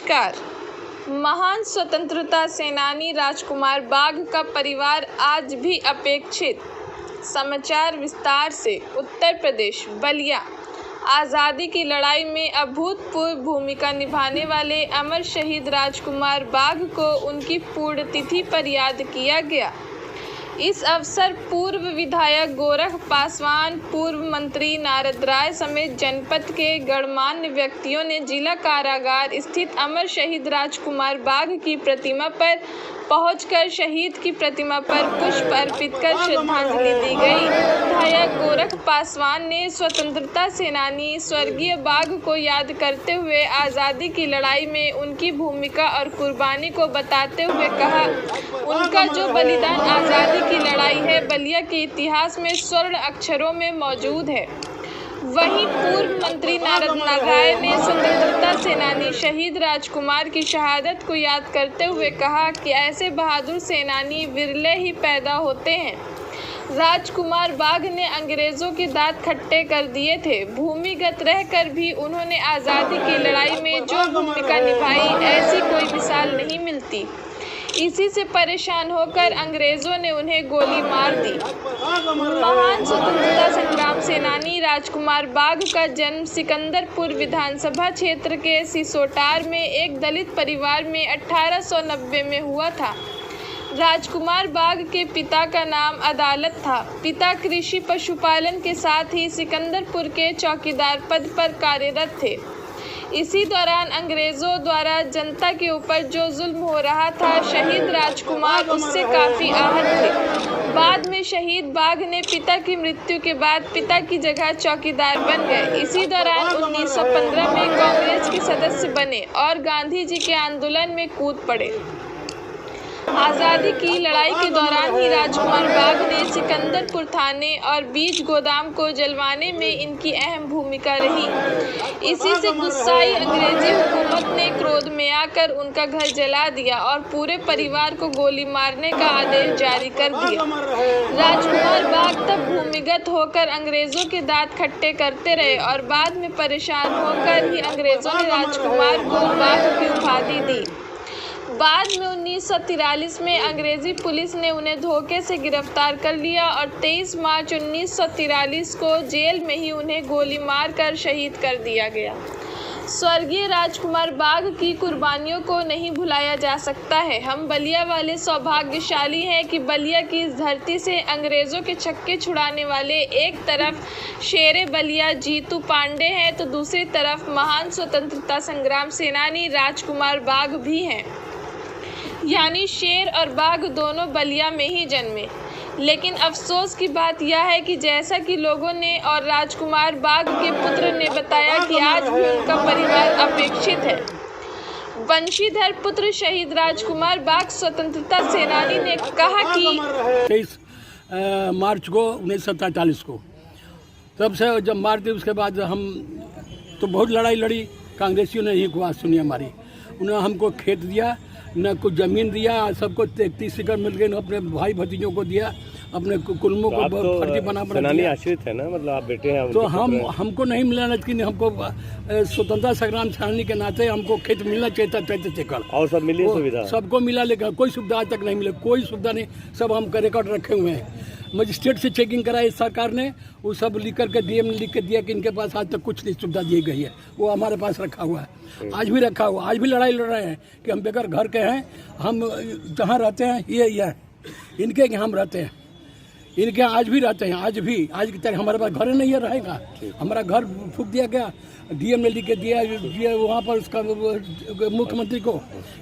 नमस्कार। महान स्वतंत्रता सेनानी राजकुमार बाघ का परिवार आज भी अपेक्षित। समाचार विस्तार से। उत्तर प्रदेश बलिया आज़ादी की लड़ाई में अभूतपूर्व भूमिका निभाने वाले अमर शहीद राजकुमार बाघ को उनकी पुण्यतिथि पर याद किया गया। इस अवसर पूर्व विधायक गोरख पासवान, पूर्व मंत्री नारद राय समेत जनपद के गणमान्य व्यक्तियों ने जिला कारागार स्थित अमर शहीद राजकुमार बाघ की प्रतिमा पर पहुंचकर शहीद की प्रतिमा पर पुष्प अर्पित कर श्रद्धांजलि दी गई। विधायक गोरख पासवान ने स्वतंत्रता सेनानी स्वर्गीय बाघ को याद करते हुए आज़ादी की लड़ाई में उनकी भूमिका और कुर्बानी को बताते हुए कहा, उनका जो बलिदान आज़ादी की लड़ाई है बलिया के इतिहास में स्वर्ण अक्षरों में मौजूद है। वहीं पूर्व मंत्री नारद राय ने स्वतंत्रता सेनानी शहीद राजकुमार की शहादत को याद करते हुए कहा कि ऐसे बहादुर सेनानी विरले ही पैदा होते हैं। राजकुमार बाघ ने अंग्रेजों के दांत खट्टे कर दिए थे। भूमिगत रहकर भी उन्होंने आज़ादी की लड़ाई में जो भूमिका निभाई, ऐसी कोई मिसाल नहीं मिलती। इसी से परेशान होकर अंग्रेजों ने उन्हें गोली मार दी। महान स्वतंत्रता संग्राम सेनानी राजकुमार बाघ का जन्म सिकंदरपुर विधानसभा क्षेत्र के सिसोटार में एक दलित परिवार में 1890 में हुआ था। राजकुमार बाघ के पिता का नाम अदालत था। पिता कृषि पशुपालन के साथ ही सिकंदरपुर के चौकीदार पद पर कार्यरत थे। इसी दौरान अंग्रेजों द्वारा जनता के ऊपर जो जुल्म हो रहा था, शहीद राजकुमार उससे काफी आहत थे। बाद में शहीद बाघ ने पिता की मृत्यु के बाद पिता की जगह चौकीदार बन गए। इसी दौरान 1915 में कांग्रेस के सदस्य बने और गांधी जी के आंदोलन में कूद पड़े। आज़ादी की लड़ाई के दौरान ही राजकुमार बाघ ने सिकंदरपुर थाने और बीज गोदाम को जलवाने में इनकी अहम भूमिका रही। इसी से गुस्साई अंग्रेजी हुकूमत ने क्रोध में आकर उनका घर जला दिया और पूरे परिवार को गोली मारने का आदेश जारी कर दिया। राजकुमार बाघ तब भूमिगत होकर अंग्रेजों के दांत खट्टे करते रहे और बाद में परेशान होकर ही अंग्रेजों ने राजकुमार को बाघ की उपाधि दी। बाद में 1943 में अंग्रेजी पुलिस ने उन्हें धोखे से गिरफ्तार कर लिया और 23 मार्च 1943 को जेल में ही उन्हें गोली मारकर शहीद कर दिया गया। स्वर्गीय राजकुमार बाघ की कुर्बानियों को नहीं भुलाया जा सकता है। हम बलिया वाले सौभाग्यशाली हैं कि बलिया की इस धरती से अंग्रेजों के छक्के छुड़ाने वाले एक तरफ शेरे बलिया जीतू पांडे हैं तो दूसरी तरफ महान स्वतंत्रता संग्राम सेनानी राजकुमार बाघ भी हैं। यानी शेर और बाघ दोनों बलिया में ही जन्मे। लेकिन अफसोस की बात यह है कि जैसा कि लोगों ने और राजकुमार बाघ के पुत्र ने बताया कि आज भी उनका परिवार अपेक्षित है। वंशीधर पुत्र शहीद राजकुमार बाघ स्वतंत्रता सेनानी ने कहा कि 23 मार्च को 1947 को तब से जब मार दी उसके बाद हम तो बहुत लड़ाई लड़ी। कांग्रेसियों ने ही बात सुनी हमारी। उन्होंने हमको खेत दिया, न कुछ ज़मीन दिया, सबको 33 एकड़ मिल गए, अपने भाई भतीजों को दिया, अपने कुलमों को फर्जी बना दिया। आश्रित है ना, मतलब आप बेटे हैं। तो हमको नहीं मिला, लेकिन हमको स्वतंत्रता संग्राम सेनानी के नाते हमको खेत मिलना चाहिए था 33 एकड़। और सब मिली सुविधा? सबको मिला, लेकिन कोई सुविधा आज तक नहीं मिली। कोई सुविधा नहीं। सब हम रिकॉर्ड रखे हुए हैं। मजिस्ट्रेट से चेकिंग कराई सरकार ने, वो सब लिख करके डीएम ने लिख के दिया कि इनके पास आज तक कुछ नहीं सुविधा दी गई है। वो हमारे पास रखा हुआ है, आज भी रखा हुआ। आज भी लड़ाई लड़ रहे हैं कि हम बेकार घर के हैं, हम जहाँ रहते हैं ये इनके यहाँ हम रहते हैं, इनके यहाँ आज भी रहते हैं। आज की तरह हमारे पास घर नहीं रहेगा। हमारा घर फूक दिया गया, डीएम ने लिख के दिया वहाँ पर उसका मुख्यमंत्री को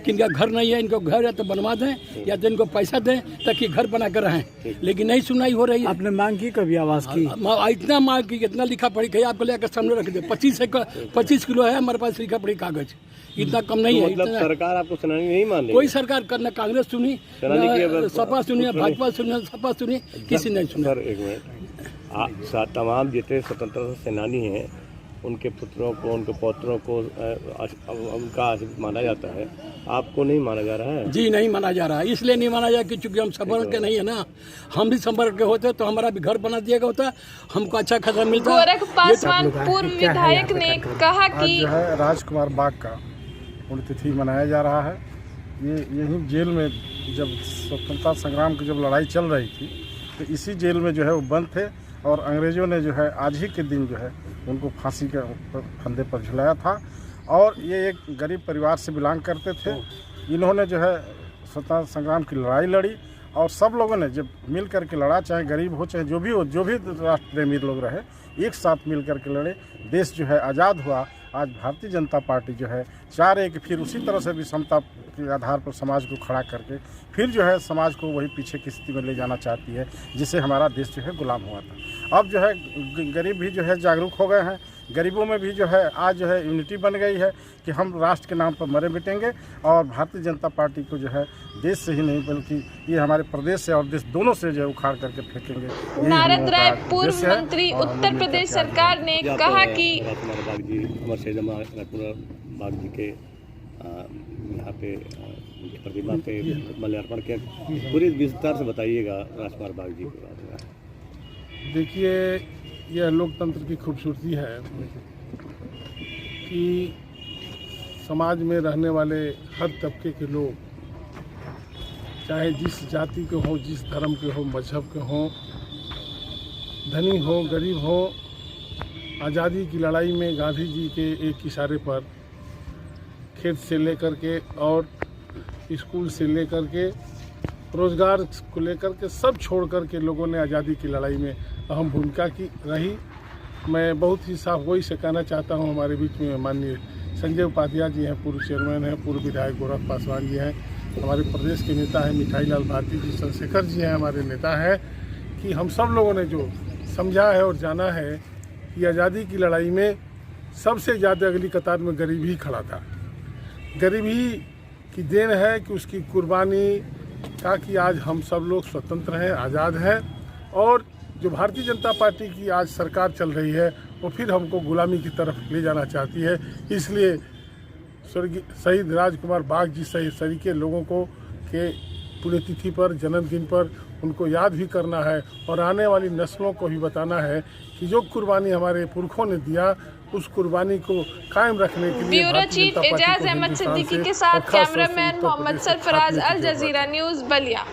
कि इनका घर नहीं है, इनको घर है तो बनवा दें या तो इनको पैसा दें ताकि घर बना कर रहें। लेकिन नहीं सुनाई हो रही है। आपने मांग की, कभी आवाज़ की? इतना मांग की, इतना लिखा पढ़ी गई, आपको लेकर सामने रख दे। 25 किलो है हमारे पास लिखा पढ़ी कागज, इतना कम नहीं है। मतलब सरकार आपको सेनानी नहीं मान रही? कोई सरकार करना, कांग्रेस सुनी, सपा सुनी, भाजपा सुनी, सपा सुनी, किसी ने सुना। सर एक मिनट, तमाम जितने स्वतंत्रता सेनानी हैं उनके पुत्रों को, उनके पौत्रों को उनका आश्रित माना जाता है, आपको नहीं माना जा रहा है? जी नहीं माना जा रहा है। इसलिए नहीं माना जा कि चूंकि हम संभल के नहीं है ना। हम भी संभल के होते तो हमारा भी घर बना दिया गया होता, हमको अच्छा खासा मिलता। गोरख पासवान पूर्व विधायक ने कहा कि राजकुमार बाघ का पुण्यतिथि मनाया जा रहा है। ये यहीं जेल में जब स्वतंत्रता संग्राम की जब लड़ाई चल रही थी तो इसी जेल में जो है वो बंद थे और अंग्रेज़ों ने जो है आज ही के दिन जो है उनको फांसी के फंदे पर झुलाया था। और ये एक गरीब परिवार से बिलोंग करते थे। इन्होंने जो है स्वतंत्रता संग्राम की लड़ाई लड़ी और सब लोगों ने जब मिल कर के लड़ा, चाहे गरीब हो चाहे जो भी हो, जो भी राष्ट्र प्रेमी लोग रहे, एक साथ मिल कर के लड़े। देश जो है आज़ाद हुआ। आज भारतीय जनता पार्टी जो है चाह रही है कि फिर उसी तरह से भी समता के आधार पर समाज को खड़ा करके फिर जो है समाज को वही पीछे की स्थिति में ले जाना चाहती है जिससे हमारा देश जो है गुलाम हुआ था। अब जो है गरीब भी जो है जागरूक हो गए हैं। गरीबों में भी जो है आज जो है यूनिटी बन गई है कि हम राष्ट्र के नाम पर मरे मिटेंगे और भारतीय जनता पार्टी को जो है देश से ही नहीं बल्कि ये हमारे प्रदेश से और देश दोनों से जो है उखाड़ करके फेंकेंगे। नारद राय पूर्व मंत्री उत्तर प्रदेश सरकार ने कहा कि राजकुमार बाग जी, अमर शहीद राजकुमार बाग जी के यहाँ पे उनकी प्रतिमा पे माल्यार्पण किया। पूरी विस्तार से बताइएगा राजकुमार बाग जी के बारे में। देखिए, यह लोकतंत्र की खूबसूरती है कि समाज में रहने वाले हर तबके के लोग, चाहे जिस जाति के हों, जिस धर्म के हों, मजहब के हों, धनी हो गरीब हो, आज़ादी की लड़ाई में गांधी जी के एक इशारे पर खेत से लेकर के और स्कूल से लेकर के रोज़गार को लेकर के सब छोड़ कर के लोगों ने आज़ादी की लड़ाई में अहम भूमिका की रही। मैं बहुत ही साफ वही से कहना चाहता हूँ। हमारे बीच में माननीय संजय उपाध्याय जी हैं, पूर्व चेयरमैन हैं, पूर्व विधायक गौरव पासवान जी हैं, हमारे प्रदेश के नेता हैं मिठाई लाल भारती जी, चंद्रशेखर जी हैं, हमारे नेता हैं, कि हम सब लोगों ने जो समझा है और जाना है कि आज़ादी की लड़ाई में सबसे ज़्यादा अगली कतार में गरीब ही खड़ा था। गरीब ही की देन है कि उसकी कुर्बानी का कि आज हम सब लोग स्वतंत्र हैं, आज़ाद हैं। और जो भारतीय जनता पार्टी की आज सरकार चल रही है वो फिर हमको गुलामी की तरफ ले जाना चाहती है। इसलिए स्वर्गीय शहीद राजकुमार बाग जी सहित सभी के लोगों को के पुण्यतिथि पर, जन्मदिन पर उनको याद भी करना है और आने वाली नस्लों को भी बताना है कि जो कुर्बानी हमारे पुरखों ने दिया उस कुर्बानी को कायम रखने के लिए ब्यूरो चीफ एजाज अहमद सिद्दीकी के साथ कैमरामैन मोहम्मद सरफराज, अल जजीरा न्यूज़ बलिया।